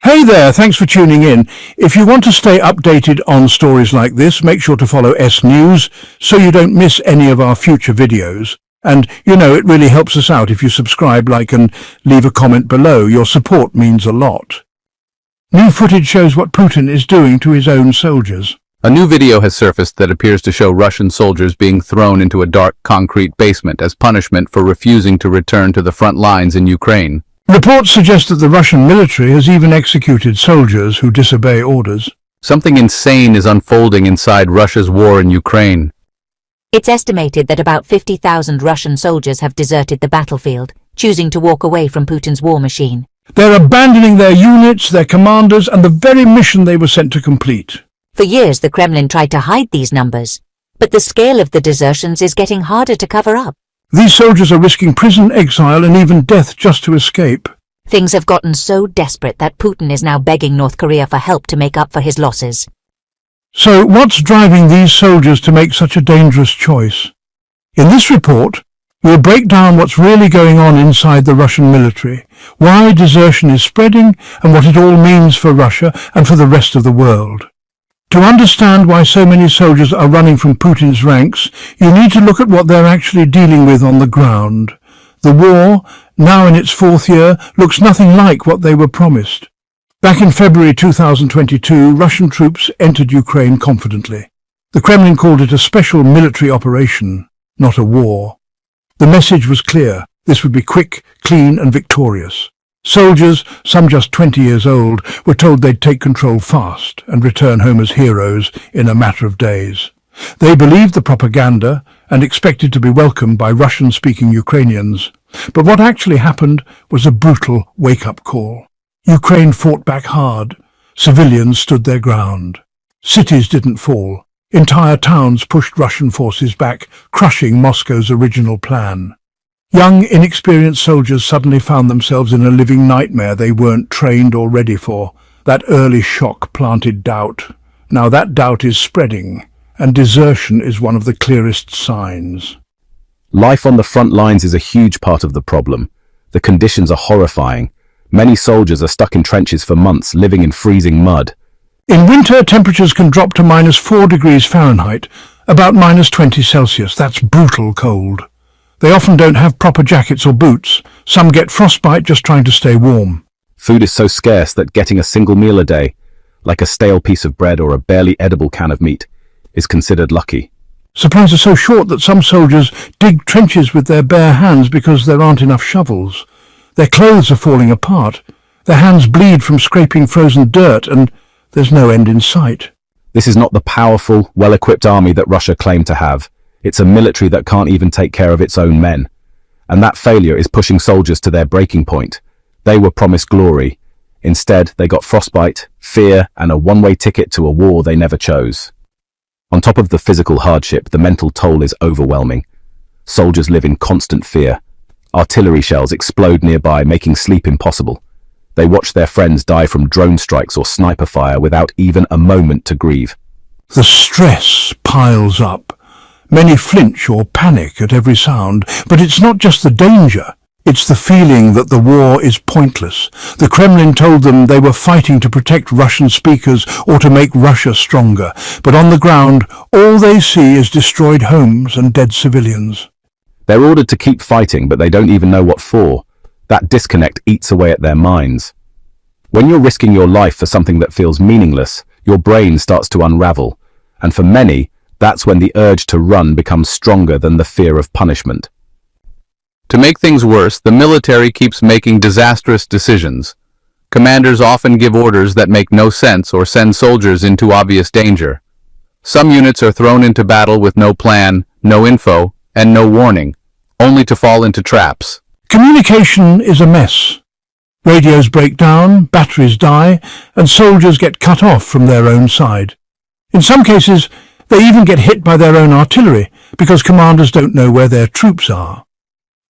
Hey there, thanks for tuning in. If you want to stay updated on stories like this, make sure to follow S News so you don't miss any of our future videos. And, it really helps us out if you subscribe, like, and leave a comment below. Your support means a lot. New footage shows what Putin is doing to his own soldiers. A new video has surfaced that appears to show Russian soldiers being thrown into a dark concrete basement as punishment for refusing to return to the front lines in Ukraine. Reports suggest that the Russian military has even executed soldiers who disobey orders. Something insane is unfolding inside Russia's war in Ukraine. It's estimated that about 50,000 Russian soldiers have deserted the battlefield, choosing to walk away from Putin's war machine. They're abandoning their units, their commanders, and the very mission they were sent to complete. For years, the Kremlin tried to hide these numbers, but the scale of the desertions is getting harder to cover up. These soldiers are risking prison, exile, and even death just to escape. Things have gotten so desperate that Putin is now begging North Korea for help to make up for his losses. So what's driving these soldiers to make such a dangerous choice? In this report, we'll break down what's really going on inside the Russian military, why desertion is spreading, and what it all means for Russia and for the rest of the world. To understand why so many soldiers are running from Putin's ranks, you need to look at what they're actually dealing with on the ground. The war, now in its fourth year, looks nothing like what they were promised. Back in February 2022, Russian troops entered Ukraine confidently. The Kremlin called it a special military operation, not a war. The message was clear. This would be quick, clean, and victorious. Soldiers, some just 20 years old, were told they'd take control fast and return home as heroes in a matter of days. They believed the propaganda and expected to be welcomed by Russian-speaking Ukrainians. But what actually happened was a brutal wake-up call. Ukraine fought back hard. Civilians stood their ground. Cities didn't fall. Entire towns pushed Russian forces back, crushing Moscow's original plan. Young, inexperienced soldiers suddenly found themselves in a living nightmare they weren't trained or ready for. That early shock planted doubt. Now that doubt is spreading, and desertion is one of the clearest signs. Life on the front lines is a huge part of the problem. The conditions are horrifying. Many soldiers are stuck in trenches for months, living in freezing mud. In winter, temperatures can drop to -4 degrees Fahrenheit, about -20 Celsius. That's brutal cold. They often don't have proper jackets or boots. Some get frostbite just trying to stay warm. Food is so scarce that getting a single meal a day, like a stale piece of bread or a barely edible can of meat, is considered lucky. Supplies are so short that some soldiers dig trenches with their bare hands because there aren't enough shovels. Their clothes are falling apart. Their hands bleed from scraping frozen dirt, and there's no end in sight. This is not the powerful, well-equipped army that Russia claimed to have. It's a military that can't even take care of its own men. And that failure is pushing soldiers to their breaking point. They were promised glory. Instead, they got frostbite, fear, and a one-way ticket to a war they never chose. On top of the physical hardship, the mental toll is overwhelming. Soldiers live in constant fear. Artillery shells explode nearby, making sleep impossible. They watch their friends die from drone strikes or sniper fire without even a moment to grieve. The stress piles up. Many flinch or panic at every sound, but it's not just the danger. It's the feeling that the war is pointless. The Kremlin told them they were fighting to protect Russian speakers or to make Russia stronger, but on the ground, all they see is destroyed homes and dead civilians. They're ordered to keep fighting, but they don't even know what for. That disconnect eats away at their minds. When you're risking your life for something that feels meaningless, your brain starts to unravel, and for many, that's when the urge to run becomes stronger than the fear of punishment. To make things worse, the military keeps making disastrous decisions. Commanders often give orders that make no sense or send soldiers into obvious danger. Some units are thrown into battle with no plan, no info, and no warning, only to fall into traps. Communication is a mess. Radios break down, batteries die, and soldiers get cut off from their own side. In some cases, they even get hit by their own artillery because commanders don't know where their troops are.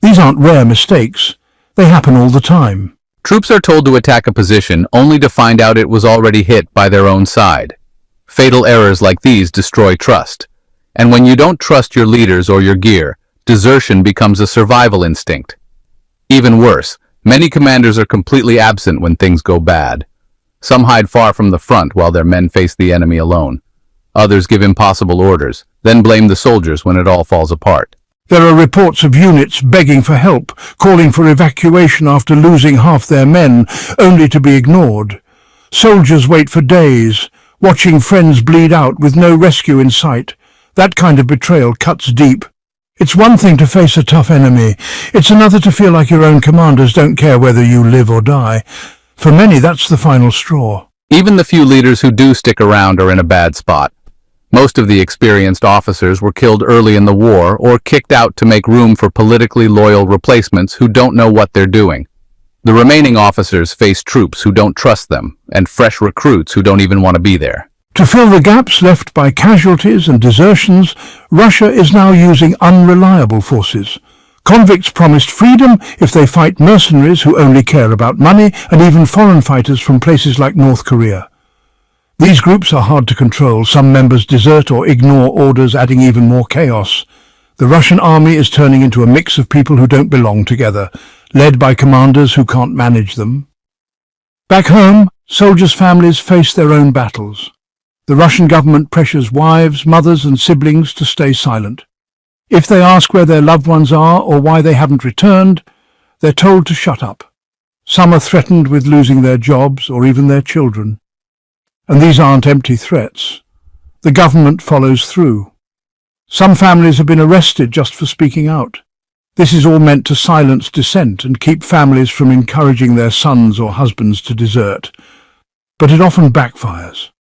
These aren't rare mistakes. They happen all the time. Troops are told to attack a position only to find out it was already hit by their own side. Fatal errors like these destroy trust. And when you don't trust your leaders or your gear, desertion becomes a survival instinct. Even worse, many commanders are completely absent when things go bad. Some hide far from the front while their men face the enemy alone. Others give impossible orders, then blame the soldiers when it all falls apart. There are reports of units begging for help, calling for evacuation after losing half their men, only to be ignored. Soldiers wait for days, watching friends bleed out with no rescue in sight. That kind of betrayal cuts deep. It's one thing to face a tough enemy. It's another to feel like your own commanders don't care whether you live or die. For many, that's the final straw. Even the few leaders who do stick around are in a bad spot. Most of the experienced officers were killed early in the war or kicked out to make room for politically loyal replacements who don't know what they're doing. The remaining officers face troops who don't trust them and fresh recruits who don't even want to be there. To fill the gaps left by casualties and desertions, Russia is now using unreliable forces. Convicts promised freedom if they fight mercenaries who only care about money, and even foreign fighters from places like North Korea. These groups are hard to control. Some members desert or ignore orders, adding even more chaos. The Russian army is turning into a mix of people who don't belong together, led by commanders who can't manage them. Back home, soldiers' families face their own battles. The Russian government pressures wives, mothers and siblings to stay silent. If they ask where their loved ones are or why they haven't returned, they're told to shut up. Some are threatened with losing their jobs or even their children. And these aren't empty threats. The government follows through. Some families have been arrested just for speaking out. This is all meant to silence dissent and keep families from encouraging their sons or husbands to desert. But it often backfires.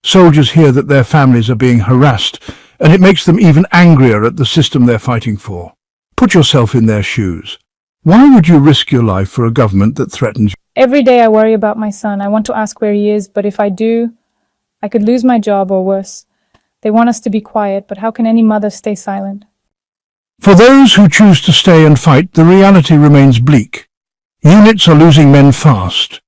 Soldiers hear that their families are being harassed, and it makes them even angrier at the system they're fighting for. Put yourself in their shoes. Why would you risk your life for a government that threatens you? Every day I worry about my son. I want to ask where he is, but if I do, I could lose my job or worse. They want us to be quiet, but how can any mother stay silent? For those who choose to stay and fight, the reality remains bleak. Units are losing men fast.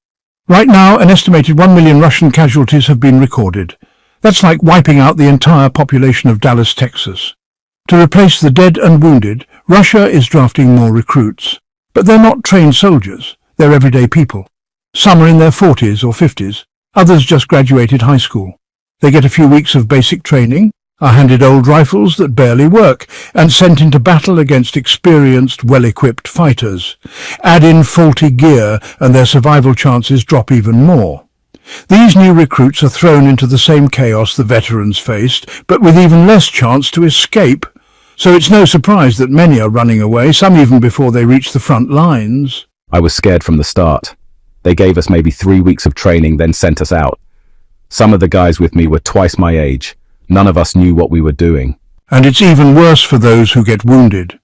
Right now, an estimated 1 million Russian casualties have been recorded. That's like wiping out the entire population of Dallas, Texas. To replace the dead and wounded, Russia is drafting more recruits. But they're not trained soldiers. They're everyday people. Some are in their 40s or 50s. Others just graduated high school. They get a few weeks of basic training, are handed old rifles that barely work, and sent into battle against experienced, well-equipped fighters. Add in faulty gear, and their survival chances drop even more. These new recruits are thrown into the same chaos the veterans faced, but with even less chance to escape. So it's no surprise that many are running away, some even before they reach the front lines. I was scared from the start. They gave us maybe 3 weeks of training, then sent us out. Some of the guys with me were twice my age. None of us knew what we were doing. And it's even worse for those who get wounded.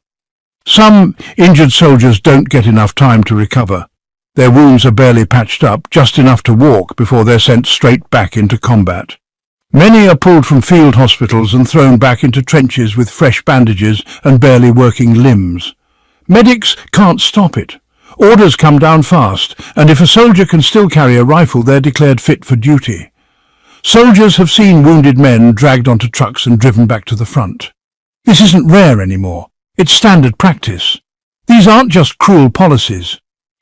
Some injured soldiers don't get enough time to recover. Their wounds are barely patched up, just enough to walk before they're sent straight back into combat. Many are pulled from field hospitals and thrown back into trenches with fresh bandages and barely working limbs. Medics can't stop it. Orders come down fast, and if a soldier can still carry a rifle, they're declared fit for duty. Soldiers have seen wounded men dragged onto trucks and driven back to the front. This isn't rare anymore. It's standard practice. These aren't just cruel policies.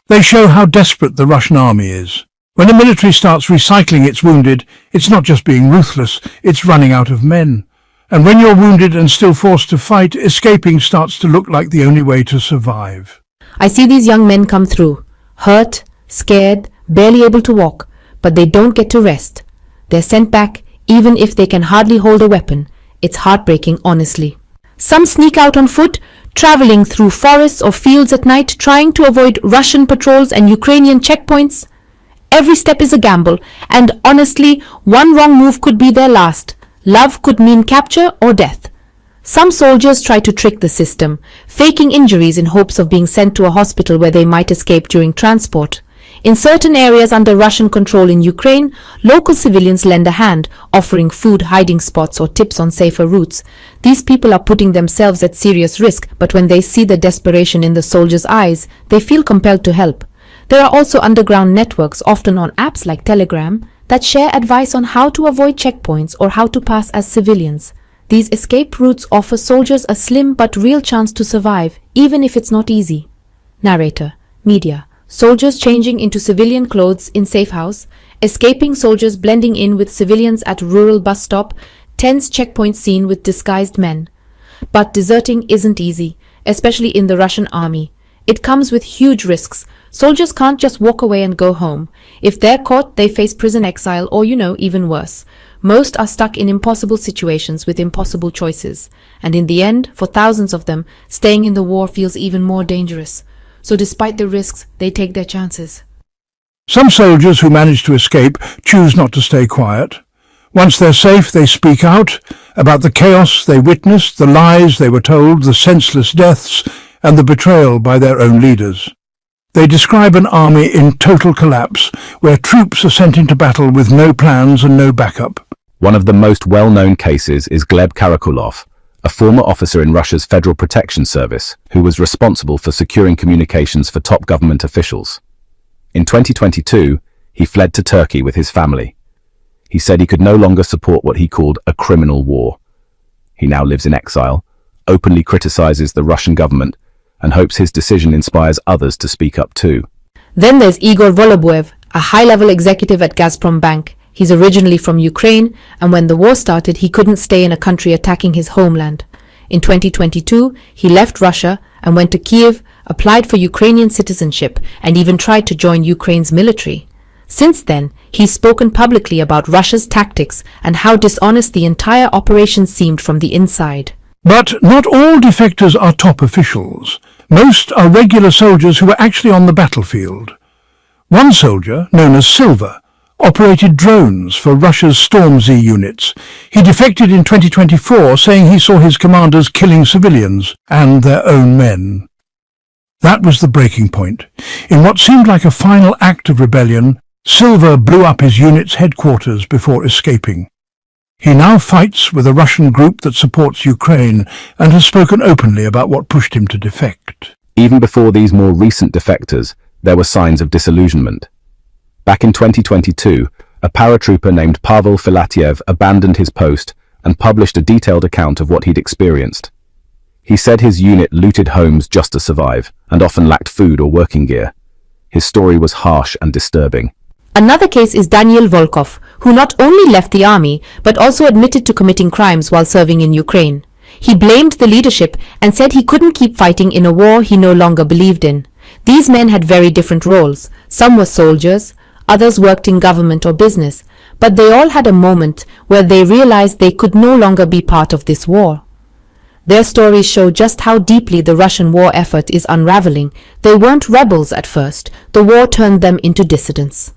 They show how desperate the Russian army is. When the military starts recycling its wounded, it's not just being ruthless, it's running out of men. And when you're wounded and still forced to fight, escaping starts to look like the only way to survive. I see these young men come through, hurt, scared, barely able to walk, but they don't get to rest. They're sent back, even if they can hardly hold a weapon. It's heartbreaking, honestly. Some sneak out on foot, traveling through forests or fields at night, trying to avoid Russian patrols and Ukrainian checkpoints. Every step is a gamble, and honestly, one wrong move could be their last. Love could mean capture or death. Some soldiers try to trick the system, faking injuries in hopes of being sent to a hospital where they might escape during transport. In certain areas under Russian control in Ukraine, local civilians lend a hand, offering food, hiding spots, or tips on safer routes. These people are putting themselves at serious risk, but when they see the desperation in the soldiers' eyes, they feel compelled to help. There are also underground networks, often on apps like Telegram, that share advice on how to avoid checkpoints or how to pass as civilians. These escape routes offer soldiers a slim but real chance to survive, even if it's not easy. Narrator, Media, soldiers changing into civilian clothes in safe house, escaping soldiers blending in with civilians at rural bus stop, tense checkpoint scene with disguised men. But deserting isn't easy, especially in the Russian army. It comes with huge risks. Soldiers can't just walk away and go home. If they're caught, they face prison exile or, even worse. Most are stuck in impossible situations with impossible choices. And in the end, for thousands of them, staying in the war feels even more dangerous. So despite the risks, they take their chances. Some soldiers who manage to escape choose not to stay quiet. Once they're safe, they speak out about the chaos they witnessed, the lies they were told, the senseless deaths, and the betrayal by their own leaders. They describe an army in total collapse, where troops are sent into battle with no plans and no backup. One of the most well-known cases is Gleb Karakulov, a former officer in Russia's Federal Protection Service, who was responsible for securing communications for top government officials. In 2022, he fled to Turkey with his family. He said he could no longer support what he called a criminal war. He now lives in exile, openly criticizes the Russian government, and hopes his decision inspires others to speak up too. Then there's Igor Volobuev, a high-level executive at Gazprom Bank. He's originally from Ukraine, and when the war started, he couldn't stay in a country attacking his homeland. In 2022, he left Russia and went to Kiev, applied for Ukrainian citizenship, and even tried to join Ukraine's military. Since then, he's spoken publicly about Russia's tactics and how dishonest the entire operation seemed from the inside. But not all defectors are top officials. Most are regular soldiers who are actually on the battlefield. One soldier, known as Silva, operated drones for Russia's Storm Z units. He defected in 2024, saying he saw his commanders killing civilians and their own men. That was the breaking point. In what seemed like a final act of rebellion, Silva blew up his unit's headquarters before escaping. He now fights with a Russian group that supports Ukraine and has spoken openly about what pushed him to defect. Even before these more recent defectors, there were signs of disillusionment. Back in 2022, a paratrooper named Pavel Filatyev abandoned his post and published a detailed account of what he'd experienced. He said his unit looted homes just to survive and often lacked food or working gear. His story was harsh and disturbing. Another case is Daniel Volkov, who not only left the army, but also admitted to committing crimes while serving in Ukraine. He blamed the leadership and said he couldn't keep fighting in a war he no longer believed in. These men had very different roles. Some were soldiers, others worked in government or business, but they all had a moment where they realized they could no longer be part of this war. Their stories show just how deeply the Russian war effort is unraveling. They weren't rebels at first. The war turned them into dissidents.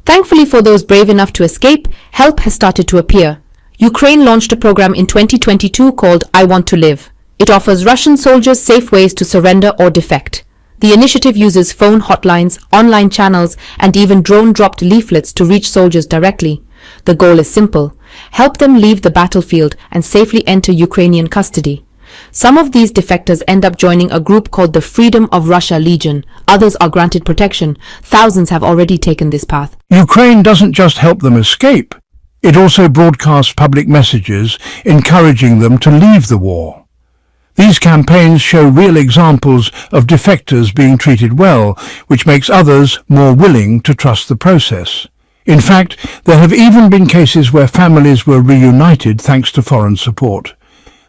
Thankfully for those brave enough to escape, help has started to appear. Ukraine launched a program in 2022 called I Want to Live. It offers Russian soldiers safe ways to surrender or defect. The initiative uses phone hotlines, online channels, and even drone-dropped leaflets to reach soldiers directly. The goal is simple: help them leave the battlefield and safely enter Ukrainian custody. Some of these defectors end up joining a group called the Freedom of Russia Legion. Others are granted protection. Thousands have already taken this path. Ukraine doesn't just help them escape. It also broadcasts public messages encouraging them to leave the war. These campaigns show real examples of defectors being treated well, which makes others more willing to trust the process. In fact, there have even been cases where families were reunited thanks to foreign support.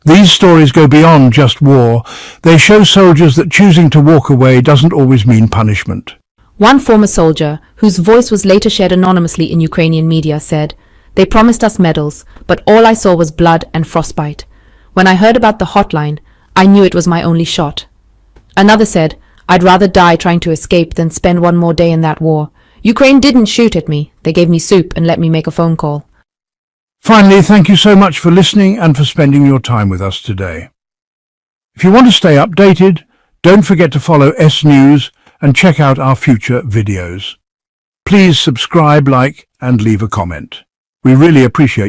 These stories go beyond just war. They show soldiers that choosing to walk away doesn't always mean punishment. One former soldier, whose voice was later shared anonymously in Ukrainian media, said, "They promised us medals, but all I saw was blood and frostbite. When I heard about the hotline, I knew it was my only shot." Another said, "I'd rather die trying to escape than spend one more day in that war. Ukraine didn't shoot at me. They gave me soup and let me make a phone call." Finally, thank you so much for listening and for spending your time with us today. If you want to stay updated, don't forget to follow S News and check out our future videos. Please subscribe, like, and leave a comment. We really appreciate